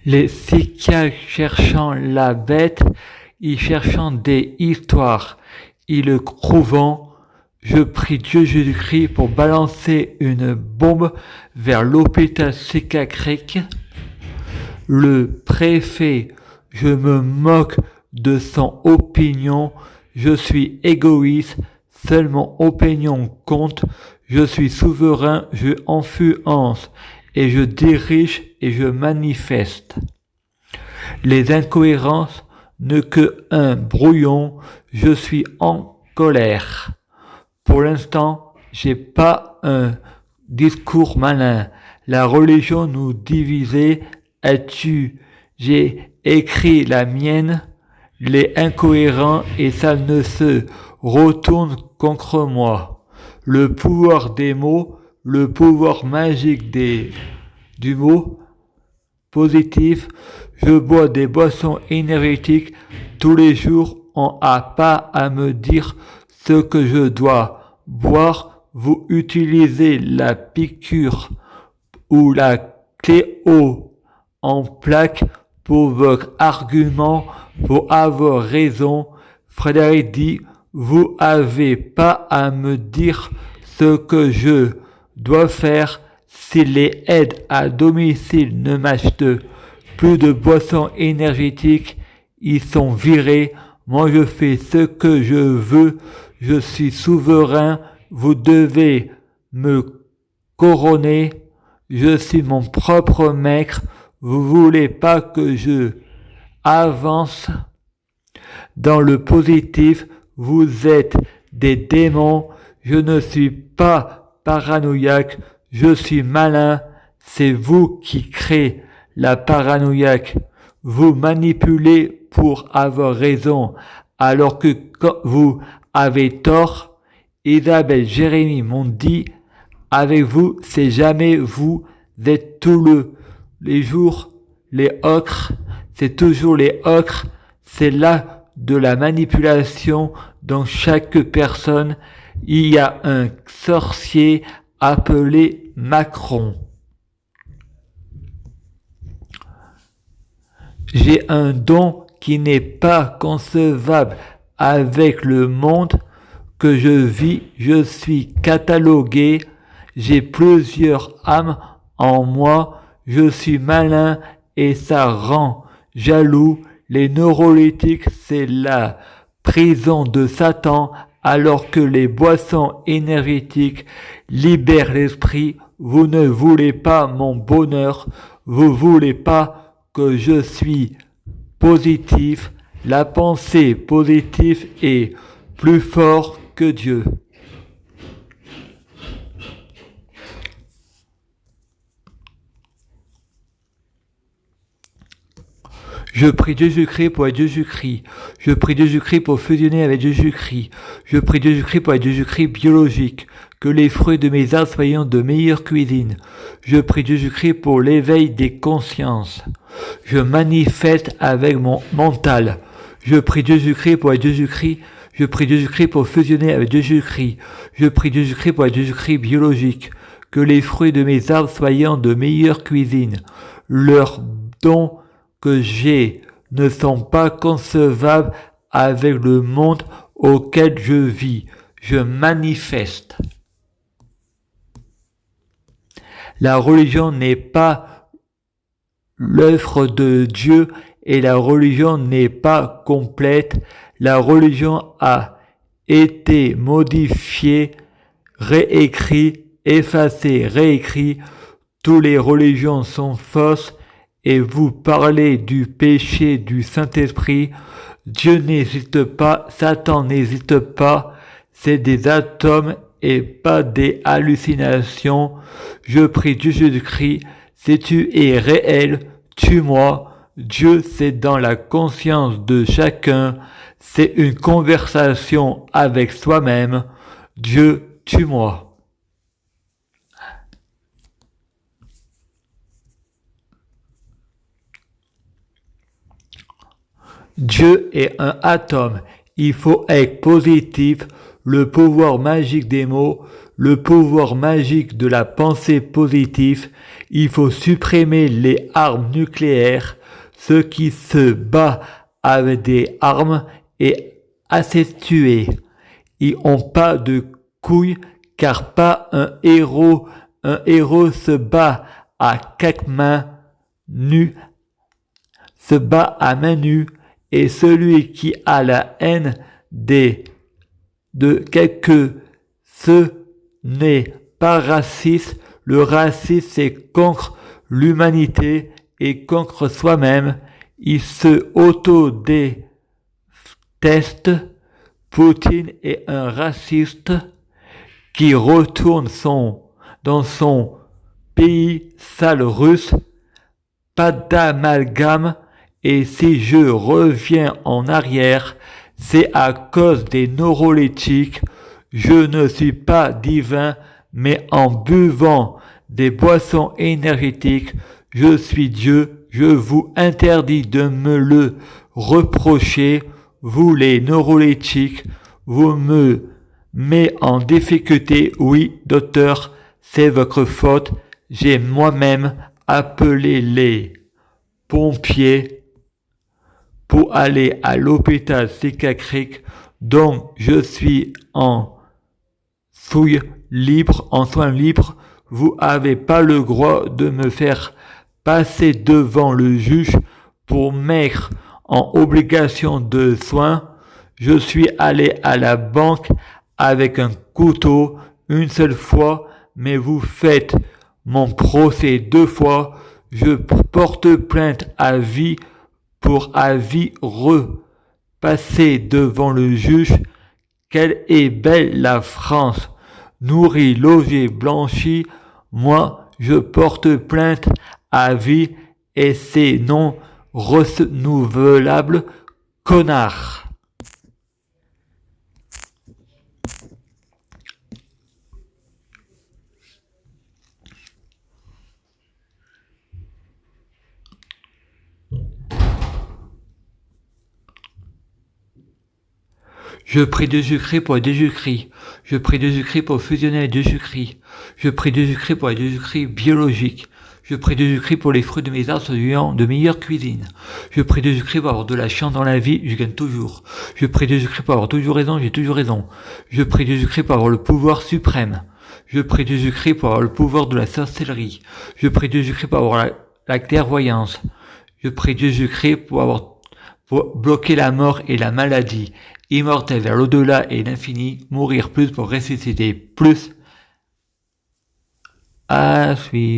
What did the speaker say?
Les psychiatres cherchant la bête, y cherchant des histoires, y le trouvant, je prie Dieu Jésus-Christ pour balancer une bombe vers l'hôpital psychiatrique. Le préfet, je me moque de son opinion, je suis égoïste, seule mon opinion compte, je suis souverain, je influence, et je dirige et je manifeste. Les incohérences ne que un brouillon, je suis en colère. Pour l'instant, j'ai pas un discours malin. La religion nous divisait, j'ai écrit la mienne, les incohérents et ça ne se retourne contre moi. Le pouvoir des mots, le pouvoir magique du mot positif, je bois des boissons énergétiques tous les jours, on n'a pas à me dire ce que je dois boire, vous utilisez la piqûre ou la clé en plaque pour votre argument, pour avoir raison. Frédéric dit, vous avez pas à me dire ce que je dois faire. Si les aides à domicile ne m'achètent plus de boissons énergétiques, ils sont virés. Moi je fais ce que je veux, je suis souverain, vous devez me couronner, je suis mon propre maître, vous voulez pas que je avance dans le positif, vous êtes des démons, je ne suis pas paranoïaque, je suis malin, c'est vous qui créez la paranoïaque. Vous manipulez pour avoir raison, alors que quand vous avez tort. Isabelle, Jérémie m'ont dit, avec vous, c'est jamais vous êtes les jours, les ocres, c'est toujours les ocres, c'est là de la manipulation dans chaque personne. Il y a un sorcier appelé Macron. J'ai un don qui n'est pas concevable avec le monde que je vis, je suis catalogué, j'ai plusieurs âmes en moi, je suis malin et ça rend jaloux. Les neurolytiques, c'est la prison de Satan, alors que les boissons énergétiques libèrent l'esprit. Vous ne voulez pas mon bonheur, vous voulez pas que je suis positif. La pensée positive est plus forte que Dieu. Je prie Jésus-Christ pour être Jésus-Christ. Je prie Jésus-Christ pour fusionner avec Jésus-Christ. Je prie Jésus-Christ pour être Jésus-Christ biologique. Que les fruits de mes arbres soient de meilleure cuisine. Je prie Jésus-Christ pour l'éveil des consciences. Je manifeste avec mon mental. Je prie Jésus-Christ pour être Jésus-Christ. Je prie Jésus-Christ pour fusionner avec Jésus-Christ. Je prie Jésus-Christ pour être Jésus-Christ biologique. Que les fruits de mes arbres soient de meilleure cuisine. Leurs dons que j'ai ne sont pas concevables avec le monde auquel je vis. Je manifeste. La religion n'est pas l'œuvre de Dieu et la religion n'est pas complète. La religion a été modifiée, réécrite, effacée, réécrite. Toutes les religions sont fausses. Et vous parlez du péché du Saint-Esprit, Dieu n'hésite pas, Satan n'hésite pas, c'est des atomes et pas des hallucinations. Je prie Dieu Jésus-Christ, si tu es réel, tue-moi. Dieu, c'est dans la conscience de chacun, c'est une conversation avec soi-même. Dieu, tue-moi. Dieu est un atome, il faut être positif, le pouvoir magique des mots, le pouvoir magique de la pensée positive. Il faut supprimer les armes nucléaires. Ceux qui se battent avec des armes et assez tués. Ils ont pas de couilles car pas un héros. Un héros se bat à quelques mains nues, se bat à main nue, et celui qui a la haine de quelque ce n'est pas raciste. Le racisme c'est contre l'humanité et contre soi-même. Il se auto-déteste. Poutine est un raciste qui retourne dans son pays sale russe. Pas d'amalgame. Et si je reviens en arrière, c'est à cause des neuroleptiques. Je ne suis pas divin, mais en buvant des boissons énergétiques, je suis Dieu. Je vous interdis de me le reprocher. Vous les neuroleptiques, vous me mettez en difficulté. Oui, docteur, c'est votre faute. J'ai moi-même appelé les pompiers pour aller à l'hôpital psychiatrique, donc je suis en soins libres. Vous n'avez pas le droit de me faire passer devant le juge pour mettre en obligation de soins. Je suis allé à la banque avec un couteau une seule fois, mais vous faites mon procès 2 fois. Je porte plainte à vie pour avis repasser devant le juge. Quelle est belle la France, nourrie, logée, blanchie. Moi, je porte plainte à vie et c'est non renouvelable, connard. Je prie Jésus-Christ pour Jésus-Christ. Je prie Jésus-Christ pour fusionner avec Jésus-Christ. Je prie Jésus-Christ pour Jésus-Christ biologique. Je prie Jésus-Christ pour les fruits de mes arbres ayant de meilleure cuisine. Je prie Jésus-Christ pour avoir de la chance dans la vie, je gagne toujours. Je prie Jésus-Christ pour avoir toujours raison, j'ai toujours raison. Je prie Jésus-Christ pour avoir le pouvoir suprême. Je prie Jésus-Christ pour avoir le pouvoir de la sorcellerie. Je prie Jésus-Christ pour avoir la clairvoyance. Je prie Jésus-Christ pour bloquer la mort et la maladie. Immortel vers l'au-delà et l'infini, mourir plus pour ressusciter plus. À suivre.